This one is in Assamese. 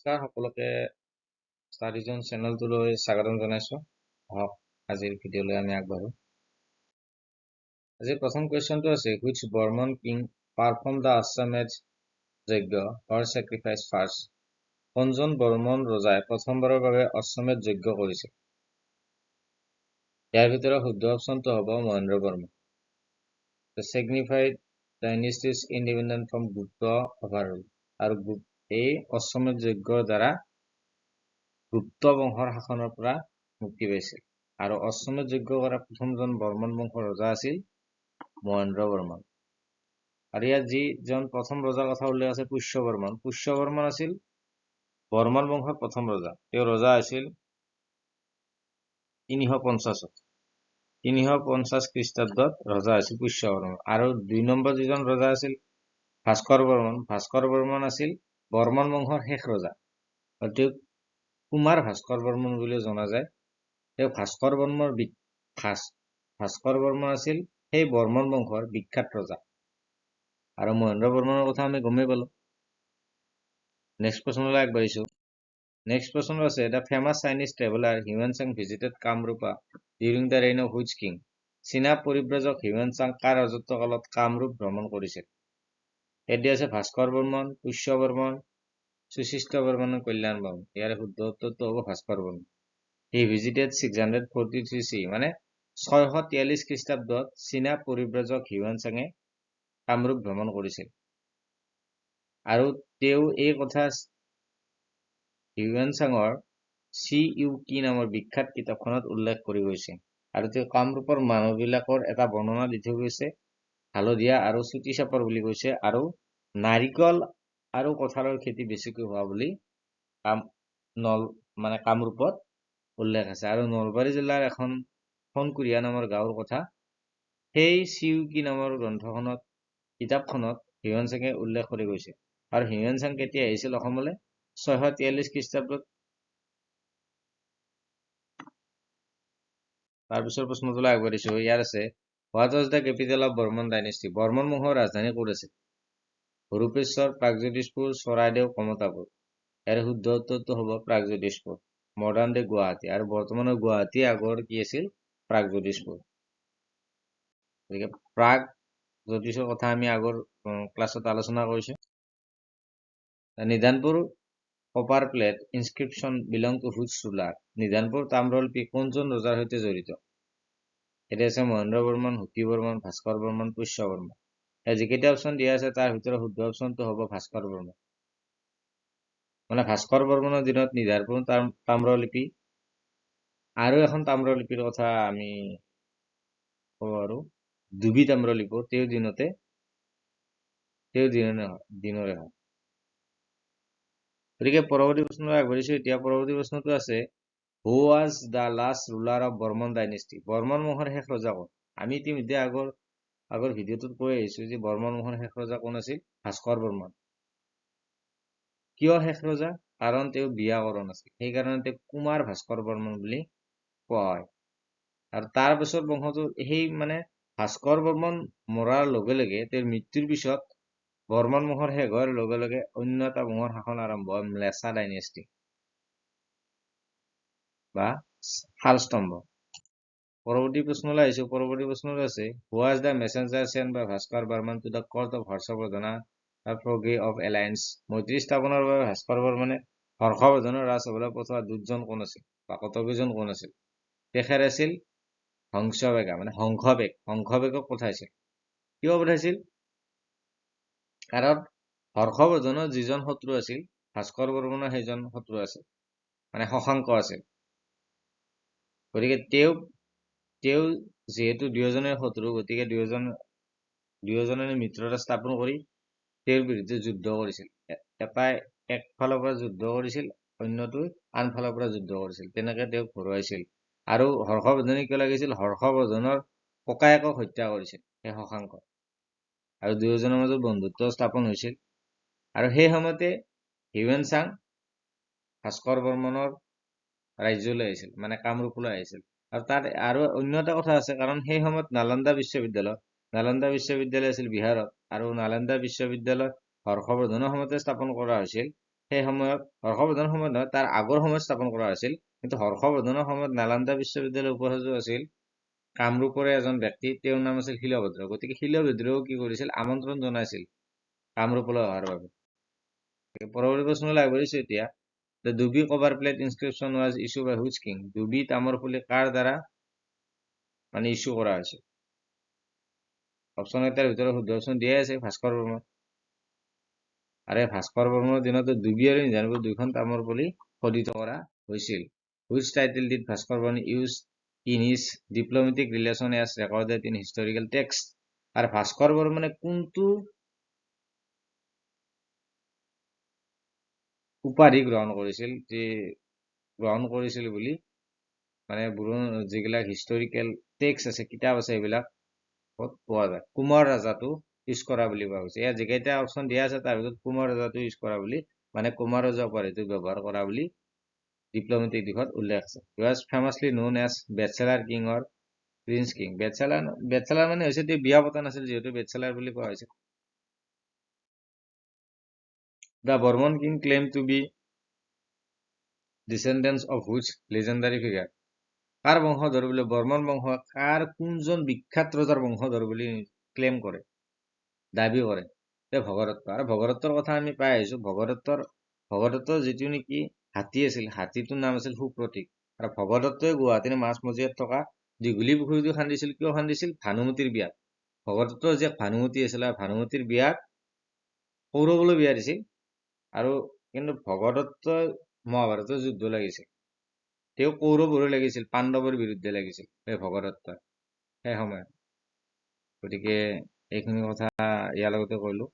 নমস্কাৰ সকলোকে ষ্টাডিজন চেনেলটোলৈ স্বাগতম জনাইছোঁ। আহক আজিৰ ভিডিঅ'লৈ আমি আগবাঢ়ো। আজিৰ প্ৰথম কুৱেশ্যনটো আছে which Burman king performed the Ashwamedh যজ্ঞ or sacrifice first? কোনজন বৰ্মন ৰজাই প্ৰথমবাৰৰ বাবে অশ্বমেধ যজ্ঞ কৰিছিল? ইয়াৰ ভিতৰত শুদ্ধ অপশ্যনটো হ'ব Mahendra Barman. The signified dynasties independent from Gupta overall আৰু এই অশ্বমেধ যজ্ঞৰ দ্বাৰা গুপ্ত বংশৰ শাসনৰ পৰা মুক্তি পাইছিল আৰু অশ্বমেধ যজ্ঞ কৰা প্ৰথমজন বৰ্মন বংশৰ ৰজা আছিল মহেন্দ্ৰ বৰ্মন। আৰু ইয়াত যিজন প্ৰথম ৰজাৰ কথা উল্লেখ আছে পুষ্য বৰ্মন। পুষ্য বৰ্মন আছিল বৰ্মন বংশৰ প্ৰথম ৰজা। তেওঁ ৰজা আছিল 350 খ্ৰীষ্টাব্দত ৰজা আছিল পুষ্য বৰ্মন। আৰু 2 নম্বৰ যিজন ৰজা আছিল ভাস্কৰ বৰ্মন। ভাস্কৰ বৰ্মন আছিল বৰ্মন বংশৰ শেষ ৰজা। তেওঁক কুমাৰ ভাস্কৰ বৰ্মন বুলি জনা যায়। তেওঁ ভাস্কৰ বৰ্মন আছিল সেই বৰ্মন বংশৰ বিখ্যাত ৰজা। আৰু মহেন্দ্ৰ বৰ্মনৰ কথা আমি গমেই পালো। নেক্সট প্ৰশ্নলৈ আগবাঢ়িছো। নেক্সট প্ৰশ্ন আছে the famous Chinese traveller Hiuen Tsang visited Kamrupa during the reign of which king? চীনা পৰিব্ৰাজক হিউৱেন চাং কাৰ ৰাজত্ব কালত কামৰূপ ভ্ৰমণ কৰিছিল? এটি আছে ভাস্কৰ বৰ্মন, পুষ্য বৰ্মন, সুশিষ্ট বৰ্মন, কল্যাণ বৰ্মন। ইয়াৰ শুদ্ধ উত্তৰটো হ'ব Bhaskar Varman. He visited 643 CE মানে 643 খ্ৰীষ্টাব্দত চীনা পৰিব্ৰাজক হিউৱেন চাঙে কামৰূপ ভ্ৰমণ কৰিছিল। আৰু তেওঁ এই কথা হিউৱেন চাঙৰ CUK নামৰ বিখ্যাত কিতাপখনত উল্লেখ কৰি গৈছে। আৰু তেওঁ কামৰূপৰ মানুহবিলাকৰ এটা বৰ্ণনা দি থৈ গৈছে, হালধীয়া আৰু চুটি চাপৰ বুলি কৈছে, আৰু নাৰিকল আৰু কঁঠালৰ খেতি বেছিকৈ হোৱা বুলি কামৰূপত উল্লেখ আছে। আৰু নলবাৰী জিলাৰ এখন সোণকুৰীয়া নামৰ গাঁৱৰ কথা সেই CUK নামৰ কিতাপখনত হিউৱেন চাঙে উল্লেখ কৰি গৈছে। আৰু হিউৱেন চাং কেতিয়া আহিছিল অসমলৈ? 643 খ্ৰীষ্টাব্দত। তাৰপিছৰ প্ৰশ্নটোলৈ আগবাঢ়িছো। ইয়াৰ আছে what was the capital of Varman dynasty? Varman বংশৰ ৰাজধানী ক'ত আছিল? হৰুপেশ্বৰ, প্ৰাগজ্যোতিষপুৰ, চৰাইদেউ, কমতাপুৰ। ইয়াৰ শুদ্ধ উত্তৰটো হ'ব প্ৰাগজ্যোতিষপুৰ, মডাৰ্ণ ডে গুৱাহাটী। আৰু বৰ্তমানৰ গুৱাহাটী আগৰ কি আছিল? প্ৰাগজ্যোতিষপুৰ। গতিকে প্ৰাগজ্যোতিষৰ কথা আমি আগৰ ক্লাছত আলোচনা কৰিছো। Nidhanpur copper plate inscription belong to which ruler? Nidhanpur তাম্ৰলিপি কোনজন ৰজাৰ সৈতে জড়িত? এটি আছে মহেন্দ্ৰ বৰ্মন, হুকি বৰ্মন, ভাস্কৰ বৰ্মন, পুষ্য বৰ্মন। যিকেইটা অপশ্যন দিয়া আছে তাৰ ভিতৰত শুদ্ধ অপশ্যনটো হ'ব ভাস্কৰ বৰ্মন। মানে ভাস্কৰ বৰ্মনৰ দিনত নিধানপুৰ তাম্ৰলিপি আৰু এখন তাম্ৰলিপিৰ কথা আমি ক'ব পাৰো, ডুবি তাম্ৰলিপি তেওঁৰ দিনৰে হয়। গতিকে পৰৱৰ্তী প্ৰশ্নলৈ আগবাঢ়িছো। এতিয়া পৰৱৰ্তী প্ৰশ্নটো আছে who was the last ruler of Varman dynasty? Varman বংশৰ শেষ ৰজা কোন? আমি ইতিমধ্যে আগৰ ভিডিঅ'টোত কৈ আহিছো যে বৰ্মন বংশৰ শেষ ৰজা কোন আছিল? ভাস্কৰ বৰ্মন। কিয় শেষ ৰজা? কাৰণ তেওঁ বিয়া কৰা নাছিল, সেইকাৰণে তেওঁক কুমাৰ ভাস্কৰ বৰ্মন বুলি কোৱা হয়। আৰু তাৰ পিছত বংশটো সেই ভাস্কৰ বৰ্মন মৰাৰ লগে লগে তেওঁৰ মৃত্যুৰ পিছত বৰ্মন বংশৰ শেষ হোৱাৰ লগে লগে অন্য এটা বংশৰ শাসন আৰম্ভ হয়, ম্লেছা ডাইনেষ্টি বা শালস্তম্ভ। পৰৱৰ্তী প্ৰশ্নলৈ আহিছো। পৰৱৰ্তী প্ৰশ্নটো আছে who was the messenger sent by Bhaskar Barman to the court of Harshavardhan of alliance? মৈত্ৰী স্থাপনৰ বাবে ভাস্কৰ বৰ্মনে হৰ্ষবৰ্ধনৰ ৰাজসভালৈ পঠোৱা দূতজন কোন আছিল বা কটকীজন কোন আছিল? তেখেত আছিল হংসবেগা হংসবেগক পঠাইছিল। কিয় পঠাইছিল? কাৰণ হৰ্ষবৰ্ধনৰ যিজন শত্ৰু আছিল ভাস্কৰ বৰ্মনৰ সেইজন শত্ৰু আছিল, শশাংক আছিল। গতিকে তেওঁ যিহেতু দুয়োজনে শত্ৰু, গতিকে দুয়োজনে মিত্ৰতা স্থাপন কৰি তেওঁৰ বিৰুদ্ধে যুদ্ধ কৰিছিল। এটাই একফালৰ পৰা যুদ্ধ কৰিছিল, অন্যটোৱে আনফালৰ পৰা যুদ্ধ কৰিছিল। তেনেকে তেওঁক হৰুৱাইছিল। আৰু হৰ্ষবৰ্ধনে কিয় লাগিছিল? হৰ্ষবৰ্ধনৰ ককায়েকক হত্যা কৰিছিল সেই শশাংক, আৰু দুয়োজনৰ মাজত বন্ধুত্ব স্থাপন হৈছিল। আৰু সেই সময়তে হিউৱেন চাং ভাস্কৰ বৰ্মনৰ ৰাজ্যলৈ আহিছিল, কামৰূপলৈ আহিছিল। আৰু তাত আৰু অন্য এটা কথা আছে, কাৰণ সেই সময়ত নালন্দা বিশ্ববিদ্যালয় আছিল বিহাৰত, আৰু নালন্দা বিশ্ববিদ্যালয় হৰ্ষবৰ্ধনৰ সময়তে স্থাপন কৰা হৈছিল। সেই সময়ত হৰ্ষবৰ্ধনৰ সময়ত নহয়, তাৰ আগৰ সময়ত স্থাপন কৰা হৈছিল। কিন্তু হৰ্ষবৰ্ধনৰ সময়ত নালন্দা বিশ্ববিদ্যালয়ৰ উপাচাৰ্য আছিল কামৰূপৰে এজন ব্যক্তি, তেওঁৰ নাম আছিল শিলভদ্ৰ। গতিকে শিলভদ্ৰও কি কৰিছিল, আমন্ত্ৰণ জনাইছিল কামৰূপলৈ অহাৰ বাবে। পৰৱৰ্তী প্ৰশ্নলৈ আগবাঢ়িছো এতিয়া। The Dubi copper plate inscription was issue by which king? Dubi তামৰফুলি কাৰ দ্বাৰা মানে ইছ্যু কৰা হৈছিল? অপশ্যন এটাৰ ভিতৰত শুদ্ধ অপশ্যন দিয়াই আছে, ভাস্কৰ বৰ্মা। আৰে ভাস্কৰ বৰ্মাৰ দিনতে ডুবি আৰু নিজানপুৰ দুইখন তামৰফুলি খোদিত কৰা হৈছিল। Which title did Bhaskar Varma use in his diplomatic relation as recorded in historical text? আৰু ভাস্কৰ বৰ্মনে কোনটো উপাধি গ্ৰহণ কৰিছিল, যে গ্ৰহণ কৰিছিল বুলি মানে যিবিলাক হিষ্টৰিকেল টেক্সট আছে, কিতাপ আছে, এইবিলাক পোৱা যায়। কুমাৰ ৰাজাটো ইউজ কৰা বুলি কোৱা হৈছে। ইয়াত যিকেইটা অপশ্যন দিয়া আছে তাৰ ভিতৰত কুমাৰ ৰাজাটো ইউজ কৰা বুলি, মানে কুমাৰ ৰজা উপাধিটো ব্যৱহাৰ কৰা বুলি ডিপ্লমেটিক দিশত উল্লেখ আছে। He was famously known as bachelor king or prince king? Bachelor মানে হৈছে বিয়া পতা নাছিল, যিহেতু বেচেলাৰ বুলি কোৱা হৈছে। The Barman king claim to be descendants of which legendary figure? কাৰ বংশধৰ বুলি, বৰ্মন বংশ কাৰ কোনজন বিখ্যাত ৰজাৰ বংশধৰ বুলি ক্লেইম কৰে, দাবী কৰে? ভগদত্ত। আৰু ভগদত্তৰ কথা আমি পাই আহিছো। ভগদত্তৰ যিটো নেকি হাতী আছিল, হাতীটোৰ নাম আছিল সুপ্ৰতীক। আৰু ভগদত্তই গুৱাহাটীৰ মাজমজিয়াত থকা দীঘলী পুখুৰীটো খান্দিছিল, কিয় খান্দিছিল? ভানুমতীৰ বিয়াত। ভগদত্তৰ যে ভানুমতী আছিল, ভানুমতীৰ বিয়াত কৌৰৱলৈ বিয়া দিছিল। আৰু কিন্তু ভগদত্তই মহাভাৰতৰ যুদ্ধ লাগিছিল, তেওঁ কৌৰৱৰো লাগিছিল, পাণ্ডৱৰ বিৰুদ্ধে লাগিছিল এই ভগদত্তই সেই সময়ত। গতিকে এইখিনি কথা ইয়াৰ লগতে কৰিলো।